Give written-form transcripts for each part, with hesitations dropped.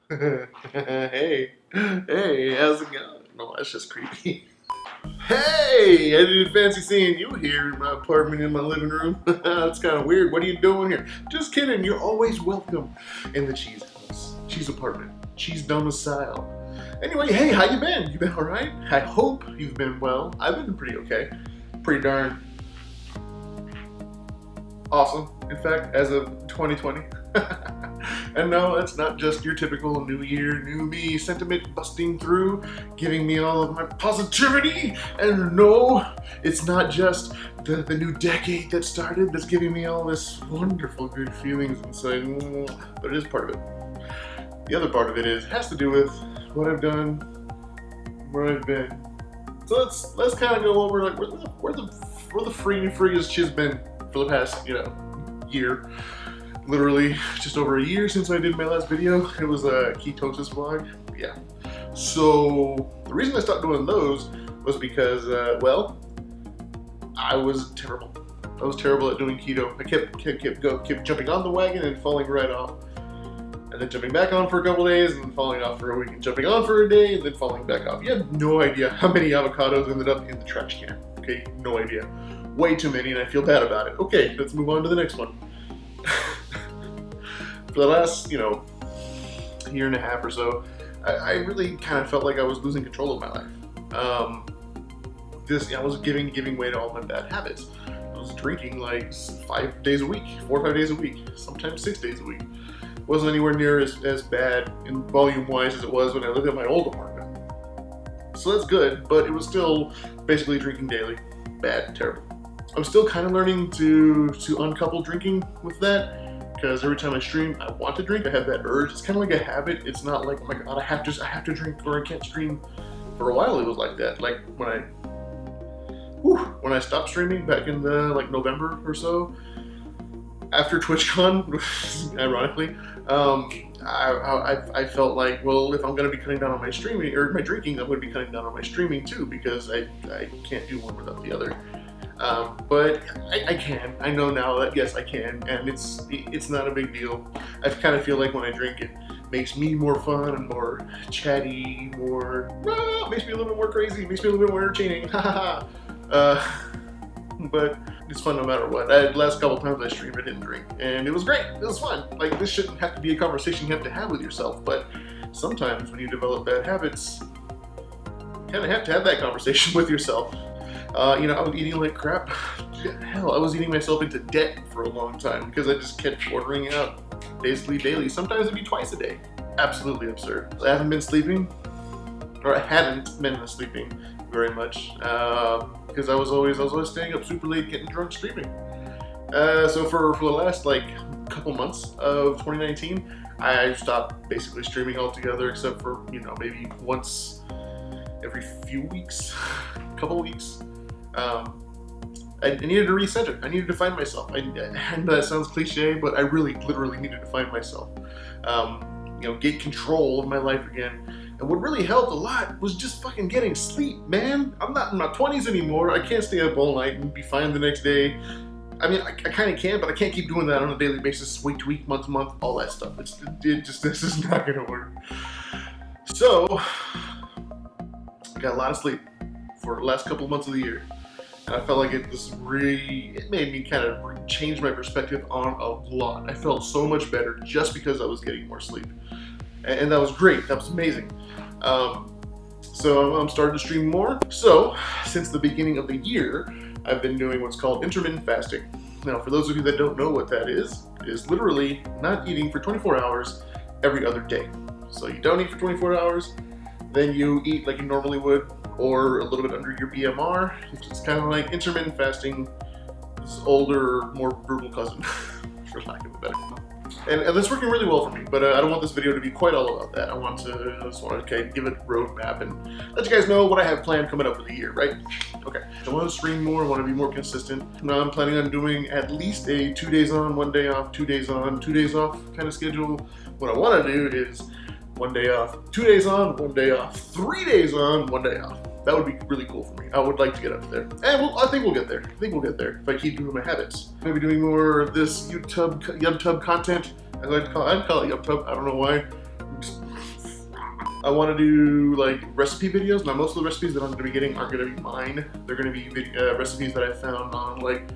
Hey, hey, how's it going? No, that's just creepy. Hey, I didn't fancy seeing you here in my apartment in my living room. That's kind of weird. What are you doing here? Just kidding. You're always welcome in the cheese house, cheese apartment, cheese domicile. Anyway, hey, how you been? You been all right? I hope you've been well. I've been pretty okay. Pretty darn awesome. In fact, as of 2020. And no, it's not just your typical new year, new me sentiment busting through, giving me all of my positivity. And no, it's not just the new decade that started that's giving me all this wonderful good feelings inside, but it is part of it. The other part of it has to do with what I've done, where I've been. So let's kind of go over like where the free has just been for the past year. Literally just over a year since I did my last video. It was a ketosis vlog. Yeah. So the reason I stopped doing those was because, well, I was terrible. I was terrible at doing keto. I kept jumping on the wagon and falling right off, and then jumping back on for a couple days, and then falling off for a week, and jumping on for a day, and then falling back off. You have no idea how many avocados ended up in the trash can. Okay, no idea. Way too many, and I feel bad about it. Okay, let's move on to the next one. For the last, year and a half or so, I really kind of felt like I was losing control of my life. I was giving way to all my bad habits. I was drinking like 5 days a week, 4 or 5 days a week, sometimes 6 days a week. It wasn't anywhere near as bad in volume-wise as it was when I lived at my old apartment. So that's good, but it was still basically drinking daily. Bad, terrible. I'm still kind of learning to uncouple drinking with that. Because every time I stream, I want to drink. I have that urge. It's kind of like a habit. It's not like, oh my god, I have to drink or I can't stream. For a while, it was like that. Like when I stopped streaming back in the November or so, after TwitchCon, ironically, I felt like, well, if I'm going to be cutting down on my streaming or my drinking, I'm going to be cutting down on my streaming too, because I can't do one without the other. But I can. I know now that yes, I can, and it's not a big deal. I kind of feel like when I drink, it makes me more fun and more chatty, makes me a little bit more crazy, makes me a little bit more entertaining. But it's fun no matter what. The last couple times I streamed, I didn't drink, and it was great. It was fun. Like, this shouldn't have to be a conversation you have to have with yourself, but sometimes when you develop bad habits, you kind of have to have that conversation with yourself. I was eating like crap. Hell, I was eating myself into debt for a long time because I just kept ordering out basically daily. Sometimes it'd be twice a day. Absolutely absurd. I haven't been sleeping, or I hadn't been sleeping very much because I was always staying up super late, getting drunk, streaming. So for the last couple months of 2019, I stopped basically streaming altogether, except for maybe once every few weeks, couple weeks. I needed to recenter. I needed to find myself. I know that sounds cliche, but I really, literally needed to find myself. Get control of my life again. And what really helped a lot was just fucking getting sleep, man. I'm not in my 20s anymore. I can't stay up all night and be fine the next day. I mean, I kind of can, but I can't keep doing that on a daily basis, week to week, month to month, all that stuff. This is not gonna work. So, I got a lot of sleep for the last couple of months of the year. And I felt like it made me kind of change my perspective on a lot. I felt so much better just because I was getting more sleep. And that was great, that was amazing. So I'm starting to stream more. So, since the beginning of the year, I've been doing what's called intermittent fasting. Now, for those of you that don't know what that is literally not eating for 24 hours every other day. So you don't eat for 24 hours, then you eat like you normally would, or a little bit under your BMR. It's kind of like intermittent fasting, this older, more brutal cousin, for lack of a better. And that's working really well for me, but I don't want this video to be quite all about that. I just want to give it a roadmap and let you guys know what I have planned coming up for the year, right? Okay, I want to stream more, I want to be more consistent. Now I'm planning on doing at least a 2 days on, 1 day off, 2 days on, 2 days off kind of schedule. What I want to do is 1 day off, 2 days on, 1 day off, 3 days on, 1 day off. That would be really cool for me. I would like to get up there. And I think we'll get there. If I keep doing my habits. I'm gonna be doing more of this YubTub content. I'd call it YubTub. I don't know why. I want to do like recipe videos. Now, most of the recipes that I'm going to be getting aren't going to be mine. They're going to be recipes that I found on like,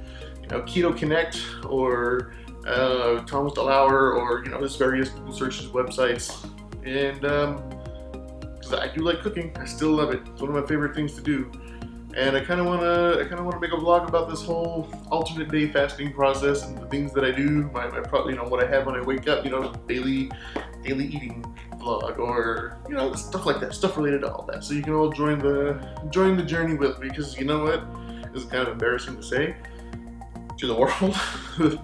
Keto Connect or Thomas DeLauer or just various Google searches, websites, and because I do like cooking, I still love it. It's one of my favorite things to do. And I kind of want to make a vlog about this whole alternate day fasting process and the things that I do. My probably what I have when I wake up. Daily eating vlog, or stuff like that, stuff related to all that. So you can all join the journey with me, because you know what? This is kind of embarrassing to say to the world,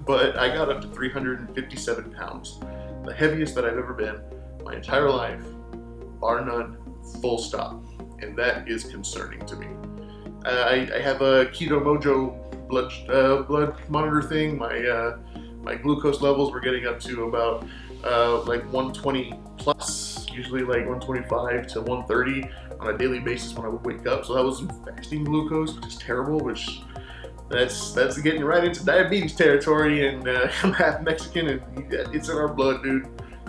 but I got up to 357 pounds, the heaviest that I've ever been my entire life, bar none, full stop, and that is concerning to me. I have a Keto Mojo blood monitor thing. My glucose levels were getting up to about like 120 plus, usually like 125 to 130 on a daily basis when I would wake up. So that was fasting glucose, which is terrible. Which that's getting right into diabetes territory, and I'm half Mexican, and it's in our blood, dude.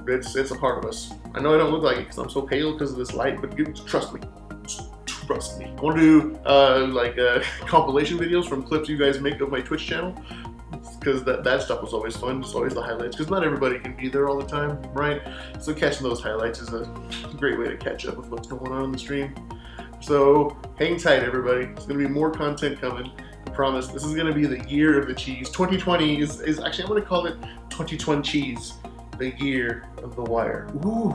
It's a part of us. I know I don't look like it because I'm so pale because of this light, but trust me. Trust me. I want to do compilation videos from clips you guys make of my Twitch channel, because that stuff was always fun. It's always the highlights, because not everybody can be there all the time, right? So catching those highlights is a great way to catch up with what's going on in the stream. So hang tight, everybody. There's going to be more content coming. I promise. This is going to be the year of the cheese. 2020 is actually, I'm going to call it 20twencheese, the year of the wire. Ooh,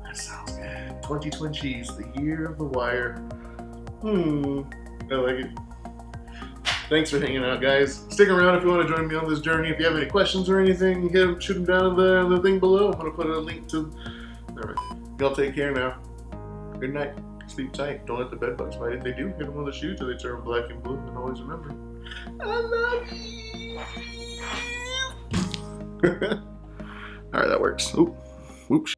that sounds good. 20twencheese, the year of the wire. I like it. Thanks for hanging out, guys. Stick around if you want to join me on this journey. If you have any questions or anything, shoot them down in the thing below. I'm going to put a link to... Alright. Y'all take care now. Good night. Sleep tight. Don't let the bed bugs bite. If they do, hit them on the shoe till they turn black and blue. And always remember, I love you. Alright, that works. Oop. Whoops.